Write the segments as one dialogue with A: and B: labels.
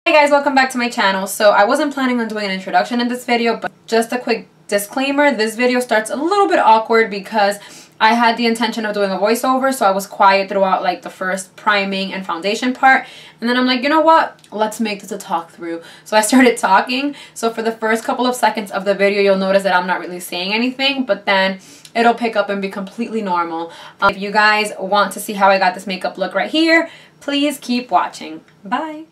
A: Hey guys, welcome back to my channel. So I wasn't planning on doing an introduction in this video, but just a quick disclaimer, this video starts a little bit awkward because I had the intention of doing a voiceover, so I was quiet throughout like the first priming and foundation part, and then I'm like, you know what, let's make this a talk through. So I started talking. So for the first couple of seconds of the video, you'll notice that I'm not really saying anything, but then it'll pick up and be completely normal. If you guys want to see how I got this makeup look right here, please keep watching. Bye.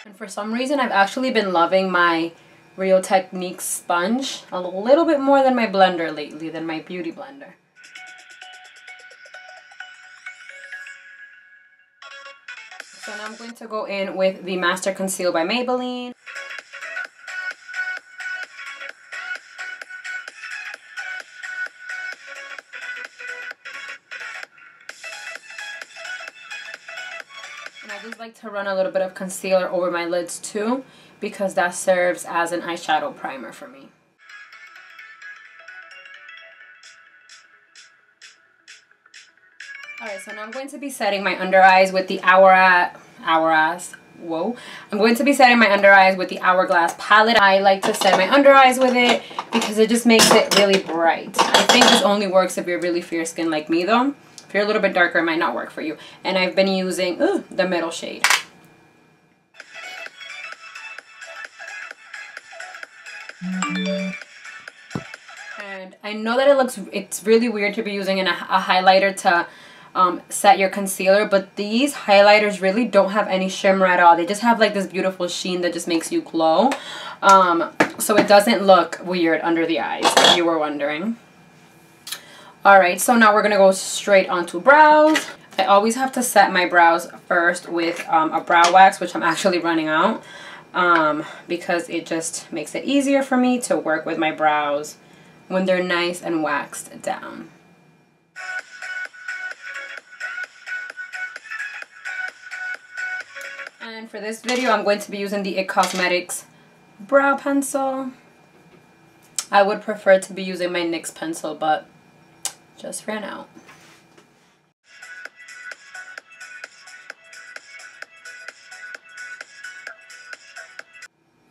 A: And for some reason, I've actually been loving my Real Techniques sponge a little bit more than my blender lately, than my beauty blender. So now I'm going to go in with the Master Conceal by Maybelline. And I just like to run a little bit of concealer over my lids too, because that serves as an eyeshadow primer for me. Alright, so now I'm going to be setting my under eyes with the I'm going to be setting my under eyes with the HourGlass palette. I like to set my under eyes with it because it just makes it really bright. I think this only works if you're really fair skinned like me though. If you're a little bit darker, it might not work for you. And I've been using the middle shade. And I know that it's really weird to be using a highlighter to set your concealer, but these highlighters really don't have any shimmer at all. They just have like this beautiful sheen that just makes you glow. So it doesn't look weird under the eyes, if you were wondering. Alright, so now we're going to go straight onto brows. I always have to set my brows first with a brow wax, which I'm actually running out, because it just makes it easier for me to work with my brows when they're nice and waxed down. And for this video, I'm going to be using the IT Cosmetics brow pencil. I would prefer to be using my NYX pencil, but just ran out.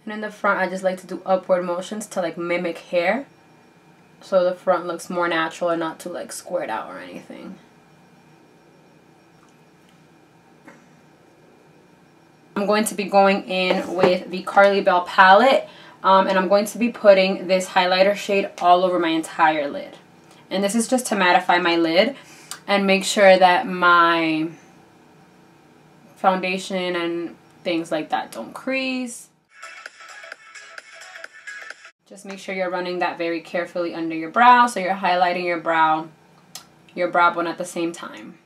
A: And in the front, I just like to do upward motions to like mimic hair, so the front looks more natural and not too like squared out or anything. I'm going to be going in with the Carli palette, and I'm going to be putting this highlighter shade all over my entire lid. And this is just to mattify my lid and make sure that my foundation and things like that don't crease. Just make sure you're running that very carefully under your brow, so you're highlighting your brow bone at the same time.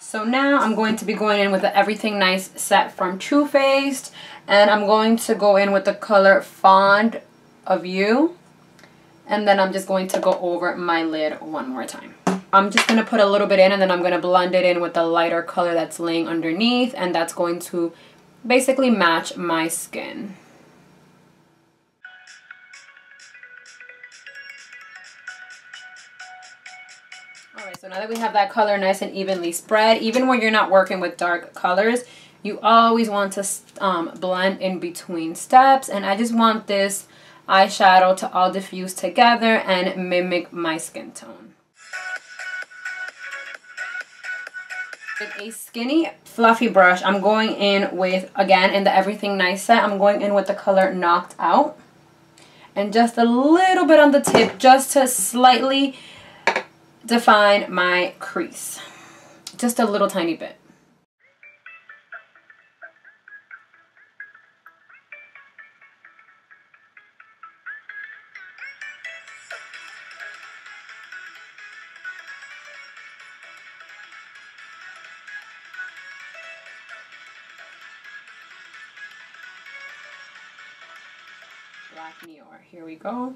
A: So now I'm going to be going in with the Everything Nice set from Too Faced, and I'm going to go in with the color Fond of You, and then I'm just going to go over my lid one more time. I'm just going to put a little bit in, and then I'm going to blend it in with the lighter color that's laying underneath, and that's going to basically match my skin. Alright, so now that we have that color nice and evenly spread, even when you're not working with dark colors, you always want to blend in between steps, and I just want this eyeshadow to all diffuse together and mimic my skin tone. With a skinny, fluffy brush, I'm going in with, again, in the Everything Nice set, I'm going in with the color Knocked Out. And just a little bit on the tip, just to slightly define my crease. Just a little tiny bit. black Nior. Here we go.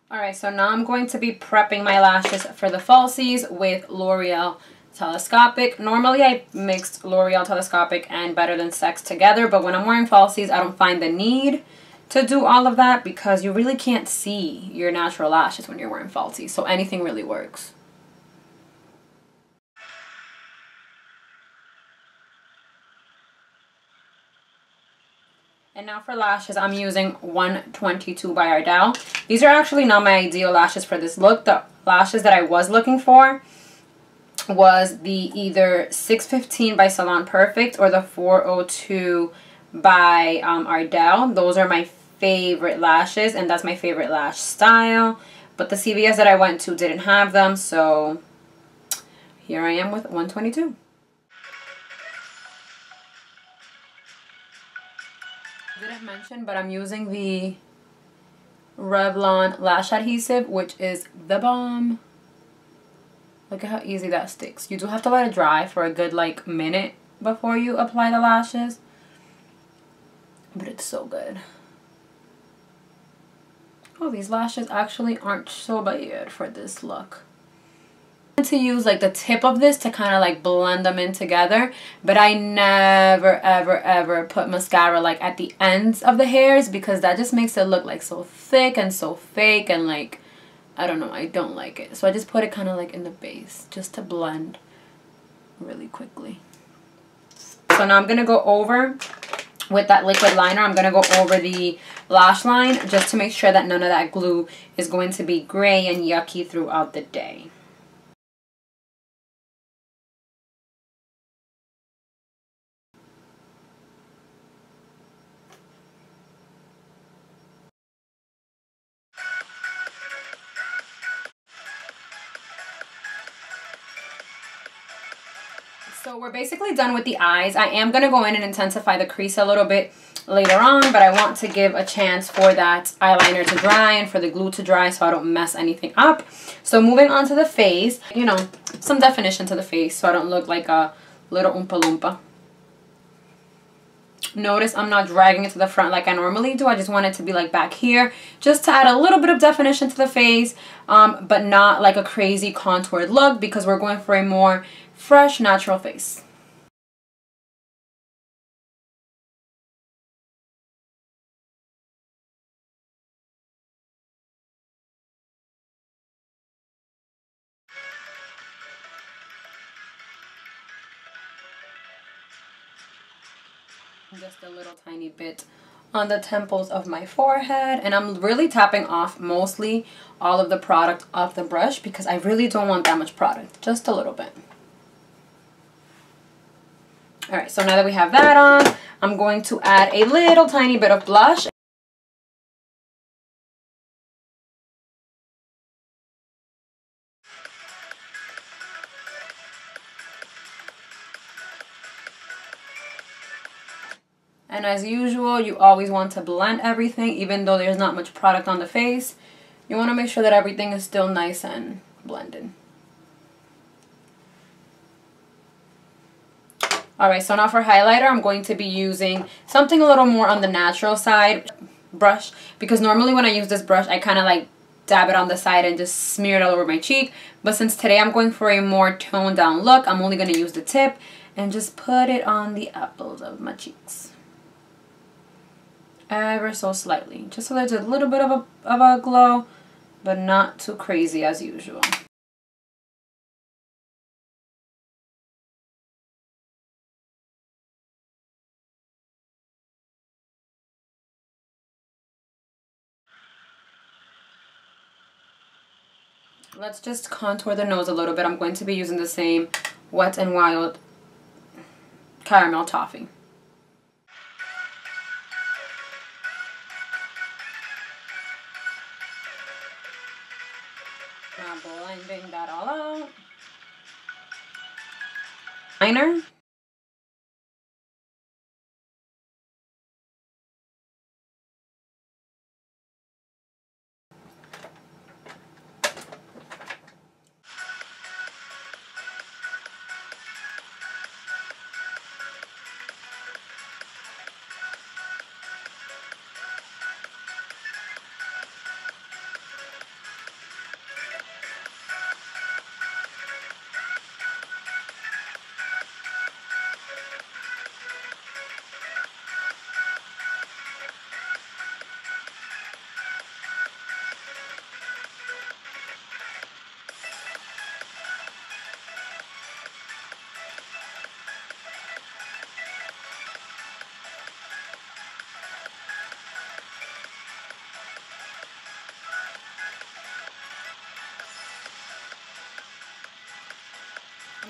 A: Alright, so now I'm going to be prepping my lashes for the falsies with L'Oreal Telescopic. Normally I mixed L'Oreal Telescopic and Better Than Sex together, but when I'm wearing falsies, I don't find the need to do all of that because you really can't see your natural lashes when you're wearing falsies, so anything really works. And now for lashes, I'm using 122 by Ardell. These are actually not my ideal lashes for this look. The lashes that I was looking for was the either 615 by Salon Perfect or the 402 by Ardell. Those are my favorite lashes, and that's my favorite lash style. But the CVS that I went to didn't have them, so here I am with 122. Didn't mention, but I'm using the Revlon lash adhesive, which is the bomb. Look at how easy that sticks. You do have to let it dry for a good like minute before you apply the lashes, but it's so good. Oh, these lashes actually aren't so bad for this look. To use like the tip of this to kind of like blend them in together, but I never ever put mascara like at the ends of the hairs because that just makes it look like so thick and so fake, and like I don't know, I don't like it. So I just put it kind of like in the base just to blend really quickly. So now I'm gonna go over with that liquid liner. I'm gonna go over the lash line just to make sure that none of that glue is going to be gray and yucky throughout the day. So we're basically done with the eyes. I am going to go in and intensify the crease a little bit later on, but I want to give a chance for that eyeliner to dry and for the glue to dry so I don't mess anything up. So moving on to the face, you know, some definition to the face so I don't look like a little Oompa Loompa. Notice I'm not dragging it to the front like I normally do. I just want it to be like back here just to add a little bit of definition to the face, but not like a crazy contoured look because we're going for a more fresh, natural face. Just a little tiny bit on the temples of my forehead, and I'm really tapping off mostly all of the product off the brush because I really don't want that much product, just a little bit. Alright, so now that we have that on, I'm going to add a little tiny bit of blush. And as usual, you always want to blend everything, even though there's not much product on the face. You want to make sure that everything is still nice and blended. Alright, so now for highlighter, I'm going to be using something a little more on the natural side brush, because normally when I use this brush, I kind of like dab it on the side and just smear it all over my cheek. But since today I'm going for a more toned down look, I'm only going to use the tip and just put it on the apples of my cheeks. Ever so slightly, just so there's a little bit of a glow, but not too crazy as usual. Let's just contour the nose a little bit. I'm going to be using the same Wet n Wild Caramel Toffee. Now blending that all out. liner.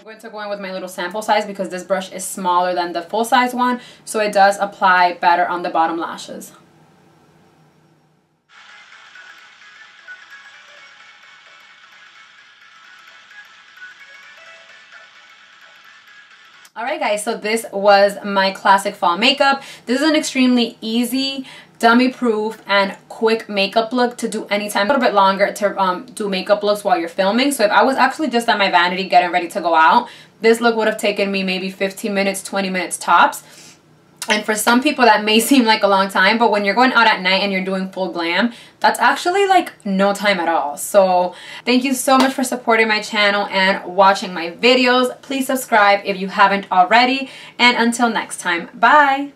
A: I'm going to go in with my little sample size because this brush is smaller than the full size one, so it does apply better on the bottom lashes. Alright guys, so this was my classic fall makeup. This is an extremely easy, dummy proof and quick makeup look to do anytime. A little bit longer to do makeup looks while you're filming. So if I was actually just at my vanity getting ready to go out, this look would have taken me maybe 15 minutes, 20 minutes tops. And for some people that may seem like a long time, but when you're going out at night and you're doing full glam, that's actually like no time at all. So thank you so much for supporting my channel and watching my videos. Please subscribe if you haven't already. And until next time, bye!